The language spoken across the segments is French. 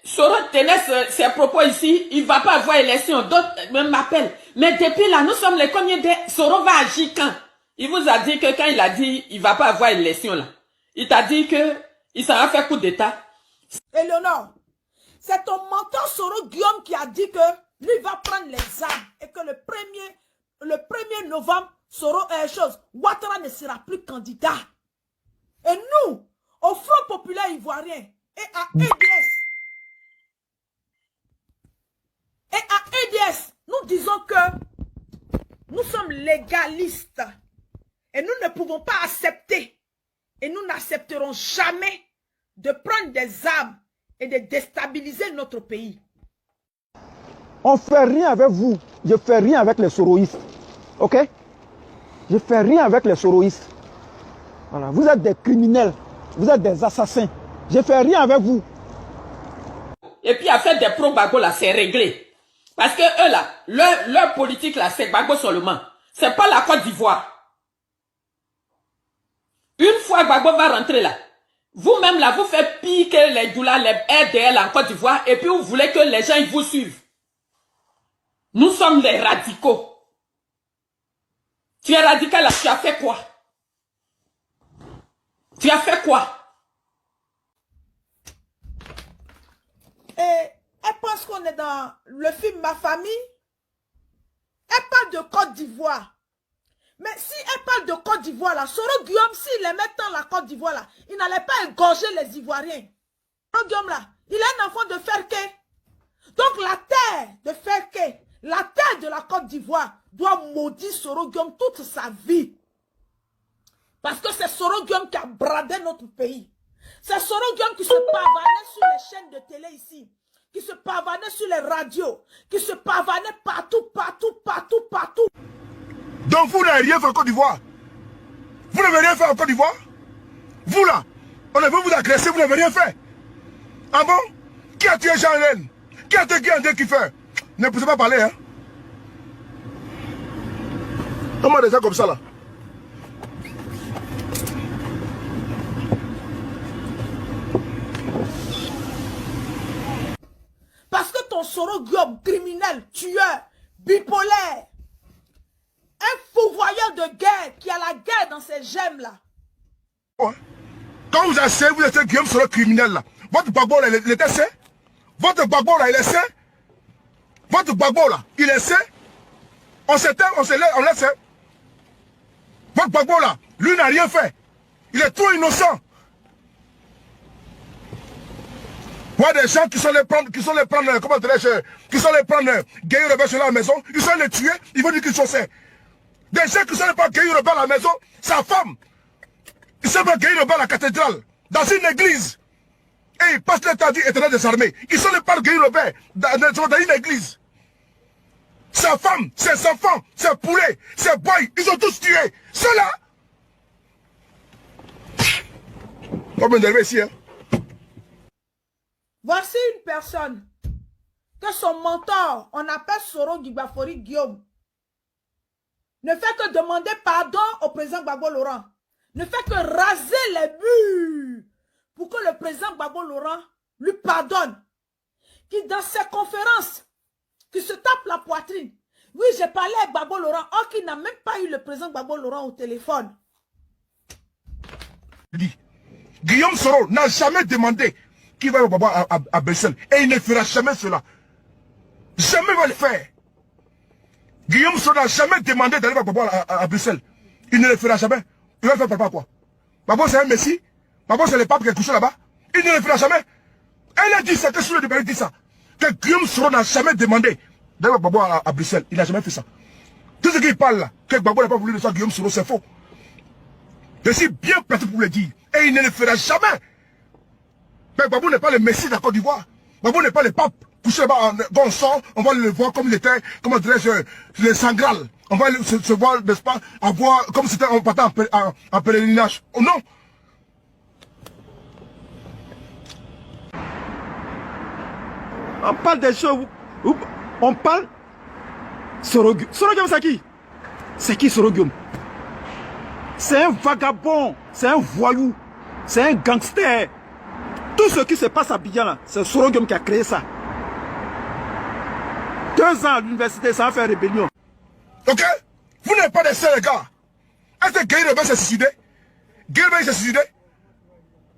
Soro tenait ses propos ici, il ne va pas avoir élection. D'autres m'appellent. Mais depuis là, nous sommes les combien de... Soro va agir quand? Il vous a dit que quand il a dit il ne va pas avoir élection là, il t'a dit que il s'en va faire coup d'état. Éléonore, c'est ton mentor Soro Guillaume qui a dit que lui va prendre les armes et que le 1er novembre, Ouattara ne sera plus candidat. Et nous, au Front Populaire Ivoirien et à EDS, nous disons que nous sommes légalistes et nous ne pouvons pas accepter et nous n'accepterons jamais de prendre des armes et de déstabiliser notre pays. On ne fait rien avec vous. Je ne fais rien avec les soroïstes. Ok? Je ne fais rien avec les soroïstes. Voilà. Vous êtes des criminels. Vous êtes des assassins. Je ne fais rien avec vous. Et puis, à faire des pro-Gbagbo là, c'est réglé. Parce que eux là, leur politique là, c'est Gbagbo seulement. C'est pas la Côte d'Ivoire. Une fois Gbagbo va rentrer là, vous-même là, vous faites pire que les Doula, les RDL en Côte d'Ivoire, et puis vous voulez que les gens ils vous suivent. Nous sommes les radicaux. Tu es radical là, tu as fait quoi? Tu as fait quoi? Et elle pense qu'on est dans le film Ma Famille. Elle parle de Côte d'Ivoire. Mais si elle parle de Côte d'Ivoire là, Soro Guillaume, s'il les met dans la Côte d'Ivoire là, il n'allait pas égorger les Ivoiriens. Soro Guillaume là, il est un enfant de Ferké. Donc la terre de Ferké, la terre de la Côte d'Ivoire doit maudire Soro Guillaume toute sa vie. Parce que c'est Soro Guillaume qui a bradé notre pays. C'est Soro Guillaume qui se pavanait sur les chaînes de télé ici, qui se pavanait sur les radios, qui se pavanait partout. Donc vous n'avez rien fait en Côte d'Ivoire. Vous n'avez rien fait en Côte d'Ivoire. Vous là, on a veut vous agresser, vous n'avez rien fait. Ah bon? Qui a tué Jean Hélène? Qui a tué Guy qui fait? Ne poussez pas parler, hein? Comment des gens comme ça là? Parce que ton Soro Guillaume, criminel, tueur, bipolaire, un fouvoyeur de guerre qui a la guerre dans ses gemmes là. Ouais. Quand vous asseyez, vous êtes Guillaume Soro criminel là. Votre Gbagbo là, il était sain. Votre Gbagbo là, il est sain. Votre Gbagbo là, il est sain. On s'éteint, on se lève, on laisse. Votre Gbagbo là, lui n'a rien fait. Il est trop innocent. Il y a des gens qui sont les prendre, comment dirais-je, qui sont les prendre, Guéhi Rebelle sur la maison, ils sont les tuer, ils vont dire qu'ils sont sains. Des gens qui sont les prendre Guéhi Rebelle à la maison, sa femme, ils sont les Guéhi Rebelle à la cathédrale, dans une église. Et ils passent le temps à dire éternel des armées. Ils sont les prendre Guéhi Rebelle dans une église. Sa femme, ses enfants, ses poulets, ses boys, ils ont tous tué. Ceux-là. Pas m'énerver ici, hein. Voici une personne que son mentor, on appelle Soro Gbagbo Guillaume, ne fait que demander pardon au président Gbagbo Laurent, ne fait que raser les murs pour que le président Gbagbo Laurent lui pardonne, qui dans ses conférences, qui se tape la poitrine. Oui, j'ai parlé avec Gbagbo Laurent, or qui n'a même pas eu le président Gbagbo Laurent au téléphone. Guillaume Soro n'a jamais demandé qui va à Bruxelles. Et il ne fera jamais cela. Jamais va le faire. Guillaume Soro n'a jamais demandé d'aller à Bruxelles. Il ne le fera jamais. Il va le faire par quoi? Babo c'est un messie. Babo c'est le pape qui est couché là-bas. Il ne le fera jamais. Elle a dit ça, que sur le débat dit ça. Que Guillaume Soro n'a jamais demandé d'aller à Bruxelles. Il n'a jamais fait ça. Tout ce qu'il parle là, que Babo n'a pas voulu de ça, Guillaume Soro, c'est faux. Je suis bien placé pour le dire. Et il ne le fera jamais. Mais Gbagbo n'est pas le messie de la Côte d'Ivoire. Gbagbo n'est pas le pape. Couché là-bas, quand on sort, on va le voir comme il était, comment dirais-je, le sangral. On va se voir, n'est-ce pas, avoir, comme c'était en partant en pèlerinage. Oh non! On parle des choses. On parle. Soro Guillaume, c'est qui? C'est qui Soro Guillaume? C'est un vagabond. C'est un voyou. C'est un gangster. Tout ce qui se passe à Abidjan, là, c'est Soro Guillaume qui a créé ça. 2 ans à l'université, ça a fait rébellion. Ok? Vous n'êtes pas des seuls gars. Est-ce que Gueye va se suicider? Gueye va se suicider?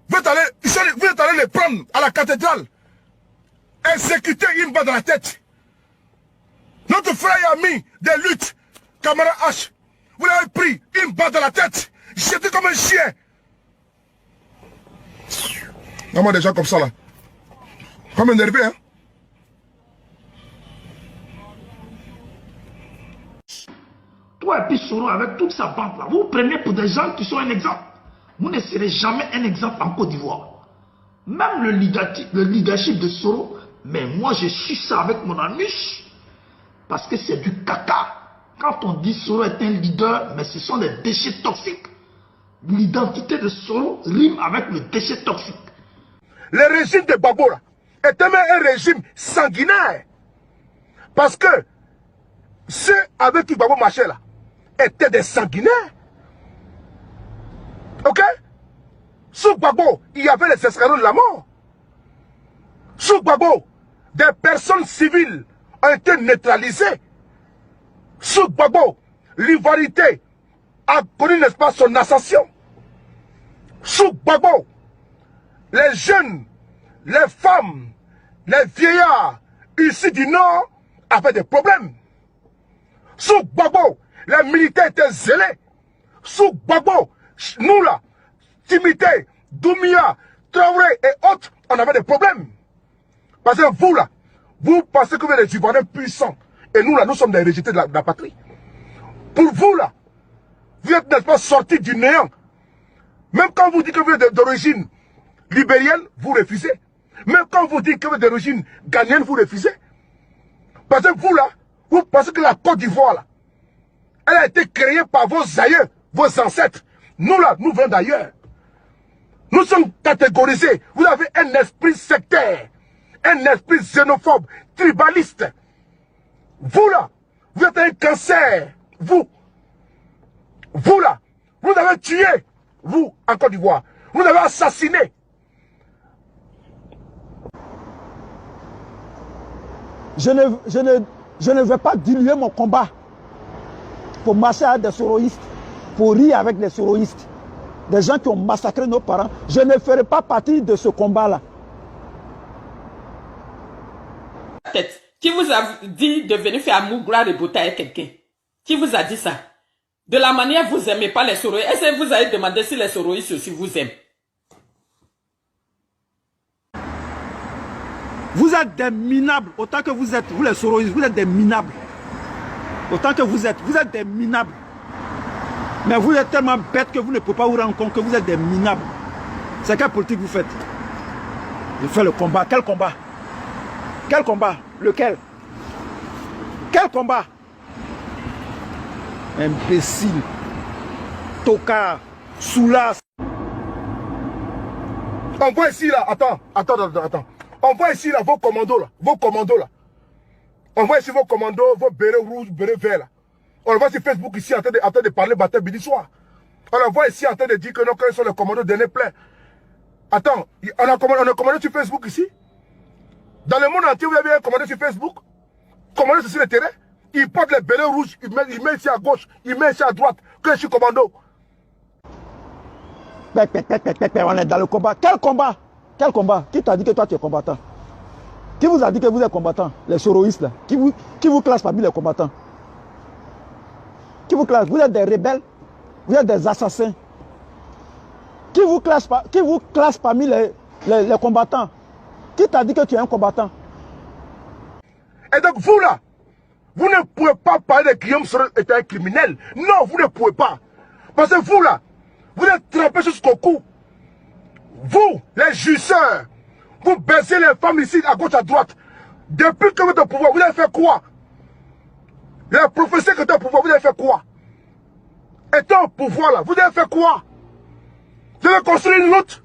Vous êtes allé les prendre à la cathédrale. Exécuter une balle dans la tête. Notre frère et ami des luttes, camarade H, vous l'avez pris une balle dans la tête. J'étais comme un chien. Non, moi, des gens comme ça, là. Comme énervé, hein. Toi et puis Soro avec toute sa bande là, vous vous prenez pour des gens qui sont un exemple. Vous ne serez jamais un exemple en Côte d'Ivoire. Même le leadership de Soro, mais moi je suis ça avec mon anus. Parce que c'est du caca. Quand on dit Soro est un leader, mais ce sont des déchets toxiques. L'identité de Soro rime avec le déchet toxique. Le régime de Gbagbo là était même un régime sanguinaire. Parce que ceux avec qui Gbagbo marchait là étaient des sanguinaires. Ok? Sous Gbagbo, il y avait les escadrons de la mort. Sous Gbagbo, des personnes civiles ont été neutralisées. Sous Gbagbo, l'ivoirité a connu, n'est-ce pas, son ascension. Sous Gbagbo, les jeunes, les femmes, les vieillards ici du Nord avaient des problèmes. Sous Gbagbo, les militaires étaient zélés. Sous Gbagbo, nous là, Timité, Doumia, Traoré et autres, on avait des problèmes. Parce que vous là, vous pensez que vous êtes des Ivoiriens puissants. Et nous là, nous sommes des rejetés de la patrie. Pour vous là, vous êtes, n'est-ce pas, sortis du néant. Même quand vous dites que vous êtes d'origine libérienne, vous refusez. Même quand vous dites que vous êtes d'origine ghanéenne, vous refusez. Parce que vous là, vous pensez que la Côte d'Ivoire là, elle a été créée par vos aïeux, vos ancêtres. Nous là, nous venons d'ailleurs. Nous sommes catégorisés. Vous avez un esprit sectaire, un esprit xénophobe, tribaliste. Vous là, vous êtes un cancer. Vous là, vous avez tué, vous, en Côte d'Ivoire. Vous avez assassiné. Je ne vais pas diluer mon combat pour marcher avec des soroïstes, pour rire avec des soroïstes, des gens qui ont massacré nos parents. Je ne ferai pas partie de ce combat-là. Qui vous a dit de venir faire Mougra rebouter avec quelqu'un? Qui vous a dit ça? De la manière vous n'aimez pas les soroïstes, est-ce que vous avez demandé si les soroïstes aussi vous aiment? Vous êtes des minables, autant que vous êtes, vous les soroïstes, vous êtes des minables. Autant que vous êtes des minables. Mais vous êtes tellement bêtes que vous ne pouvez pas vous rendre compte que vous êtes des minables. C'est quelle politique vous faites? Je fais le combat. Quel combat? Quel combat? Lequel? Quel combat? Imbécile. Tocard. Soulasse. On voit ici là, attends. On voit ici là vos commandos là, On voit ici vos commandos, vos bérets rouges, bérets verts là. On le voit sur Facebook ici en train de parler bataille midi soir. On le voit ici en train de dire que non, quels sont les commandos de nez plein. Attends, on a commandé sur Facebook ici. Dans le monde entier, vous avez un commandé sur Facebook. Commandé sur le terrain. Il porte les bérets rouges, il met ici à gauche, il met ici à droite, que je suis commando. On est dans le combat. Quel combat? Quel combat? Qui t'a dit que toi tu es combattant? Qui vous a dit que vous êtes combattant? Les soroïstes là. Qui vous classe parmi les combattants? Qui vous classe? Vous êtes des rebelles? Vous êtes des assassins? Qui vous classe parmi les combattants? Qui t'a dit que tu es un combattant? Et donc vous là, vous ne pouvez pas parler de Guillaume Soro étant un criminel. Non, vous ne pouvez pas. Parce que vous là, vous êtes trempés jusqu'au cou. Vous, les jusseurs, vous baissez les femmes ici à gauche à droite. Depuis que vous êtes au pouvoir, vous avez fait quoi? Les professeurs qui étaient au pouvoir, vous avez fait quoi? Étant au pouvoir là, vous avez fait quoi? Vous avez construit une route,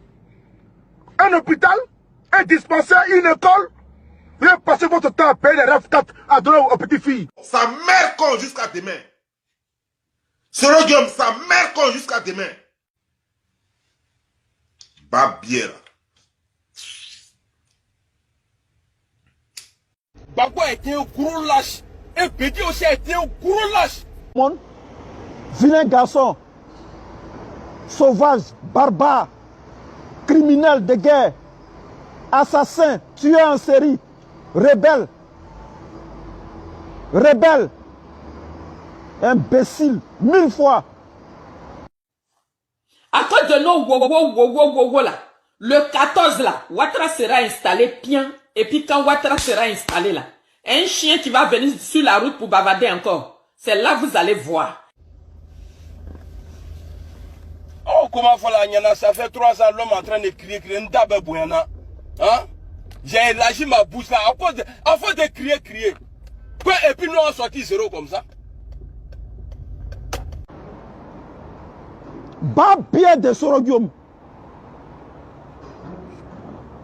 un hôpital, un dispensaire, une école. Vous avez passé votre temps à payer les RAF4 à donner aux petites filles. Sa mère con jusqu'à demain. Soro Guillaume, sa mère con jusqu'à demain. Babière. a été un gros lâche. Et Bédi aussi a été un gros lâche. Mon vilain garçon, sauvage, barbare, criminel de guerre, assassin, tueur en série, rebelle, imbécile, 1000 fois. À cause de nos là, le 14 là, Ouattara sera installé bien. Et puis quand Ouattara sera installé là, un chien qui va venir sur la route pour bavarder encore, c'est là que vous allez voir. Oh, comment voilà, Nyana, ça fait 3 ans l'homme en train de crier, Ndabe Bouyana. Hein? J'ai élargi ma bouche là, à force de crier. Quoi, et puis nous on sorti zéro comme ça. Bas biais de Sorogium.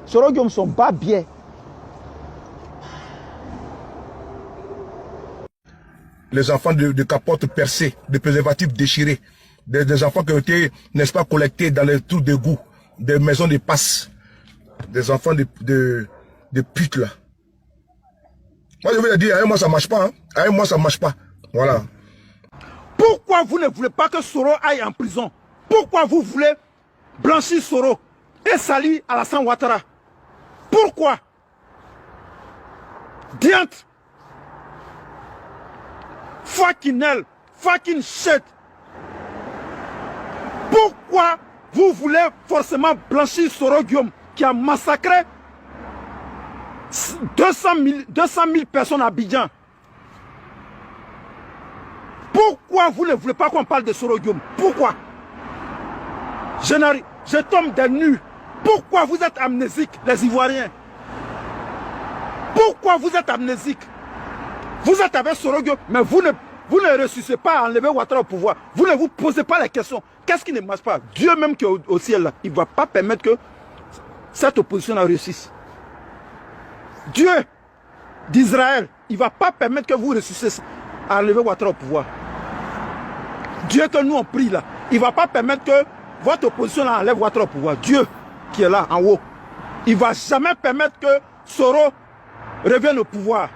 Sorogium sont bas biais. Les enfants de capotes percées, de préservatifs déchirés, des enfants qui ont été, n'est-ce pas, collectés dans les trous d'égout, des maisons de passe, des enfants de putes là. Moi je veux dire, avec moi ça marche pas, hein. Avec moi ça marche pas. Voilà. Pourquoi vous ne voulez pas que Soro aille en prison? Pourquoi vous voulez blanchir Soro et salir Alassane Ouattara? Pourquoi? Diante. Fucking hell. Fucking shit. Pourquoi vous voulez forcément blanchir Soro Guillaume qui a massacré 200 000 personnes à Abidjan? Pourquoi vous ne voulez pas qu'on parle de Soro Guillaume? Pourquoi? Je tombe des nues. Pourquoi vous êtes amnésiques, les Ivoiriens? Pourquoi vous êtes amnésiques? Vous êtes avec Soro Guillaume, mais vous ne réussissez pas à enlever Ouattara au pouvoir. Vous ne vous posez pas les questions. Qu'est-ce qui ne marche pas? Dieu même qui est au ciel, là, il ne va pas permettre que cette opposition réussisse. Dieu d'Israël, il ne va pas permettre que vous réussissiez à enlever Ouattara au pouvoir. Dieu que nous on prie là, il ne va pas permettre que votre opposition là, enlève Ouattara au pouvoir. Dieu qui est là en haut, il ne va jamais permettre que Soro revienne au pouvoir.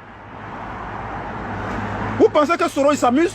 Vous pensez que Soro il s'amuse?